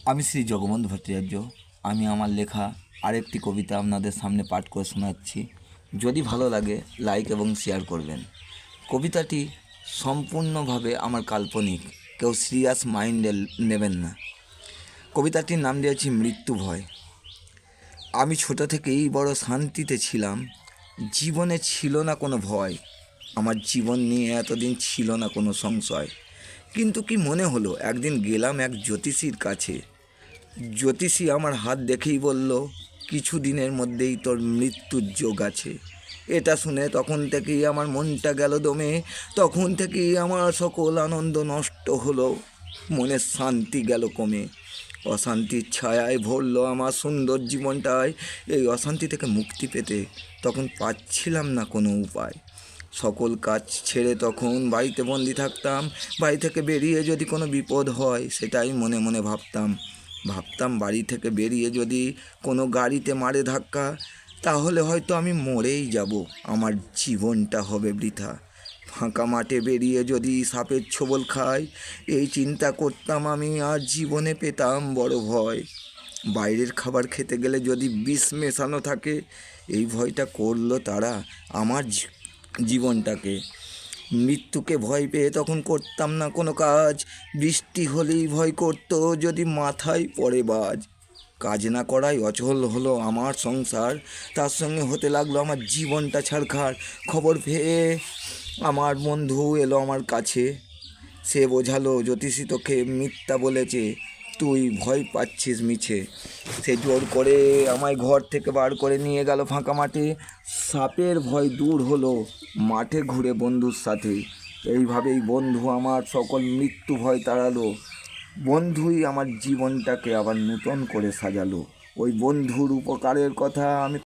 আমি শ্রী জগবন্ধু ভট্টাচার্য। আমি আমার লেখা আরেকটি কবিতা আপনাদের সামনে পাঠ করে শোনাচ্ছি। যদি ভালো লাগে লাইক এবং শেয়ার করবেন। কবিতাটি সম্পূর্ণভাবে আমার কাল্পনিক, কেউ সিরিয়াস মাইন্ডে নেবেন না। কবিতাটির নাম দিয়েছি মৃত্যু ভয়। আমি ছোট থেকেই বড় শান্তিতে ছিলাম, জীবনে ছিল না কোনো ভয়। আমার জীবন নিয়ে এতদিন ছিল না কোনো সংশয়। কিন্তু কি মনে হলো, একদিন গেলাম এক জ্যোতিষীর কাছে। জ্যোতিষী আমার হাত দেখেই বলল, কিছু দিনের মধ্যেই তোর মৃত্যুর যোগ আছে। এটা শুনে তখন থেকেই আমার মনটা গেল দমে, তখন থেকেই আমার সকল আনন্দ নষ্ট হলো, মনের শান্তি গেল কমে। অশান্তির ছায়ায় ভরলো আমার সুন্দর জীবনটায়। এই অশান্তি থেকে মুক্তি পেতে তখন পাচ্ছিলাম না কোনো উপায়। সকল কাজ ছেড়ে তখন বাড়িতে বন্দি থাকতাম। বাড়ি থেকে বেরিয়ে যদি কোনো বিপদ হয় সেটাই মনে মনে ভাবতাম বাড়ি থেকে বেরিয়ে যদি কোনো গাড়িতে মারে ধাক্কা, তাহলে হয়তো আমি মরেই যাব, আমার জীবনটা হবে বৃথা। ফাঁকা মাঠে বেরিয়ে যদি সাপের ছোবল খাই, এই চিন্তা করতাম আমি, আর জীবনে পেতাম বড় ভয়। বাইরের খাবার খেতে গেলে যদি বিষ মেশানো থাকে, এই ভয়টা করলো তারা আমার জীবনটাকে। মৃত্যুকে ভয় পেয়ে তখন করতাম না কোনো কাজ। বৃষ্টি হলেই ভয় করতো যদি মাথায় পড়ে বাজ। কাজ না করাই অচল হলো আমার সংসার, তার সঙ্গে হতে লাগলো আমার জীবনটা ছারখার। খবর পেয়ে আমার বন্ধু এলো আমার কাছে। সে বোঝালো, জ্যোতিষী তোকে মিথ্যা বলেছে, তুই ভয় পাচ্ছিস মিছে। সে জোর করে আমায় ঘর থেকে বার করে নিয়ে গেল ফাঁকা মাঠে। সাপের ভয় দূর হলো মাঠে ঘুরে বন্ধুর সাথে। এইভাবেই বন্ধু আমার সকল মৃত্যু ভয় তাড়ালো। বন্ধুই আমার জীবনটাকে আবার নূতন করে সাজালো। ওই বন্ধুর উপকারের কথা আমি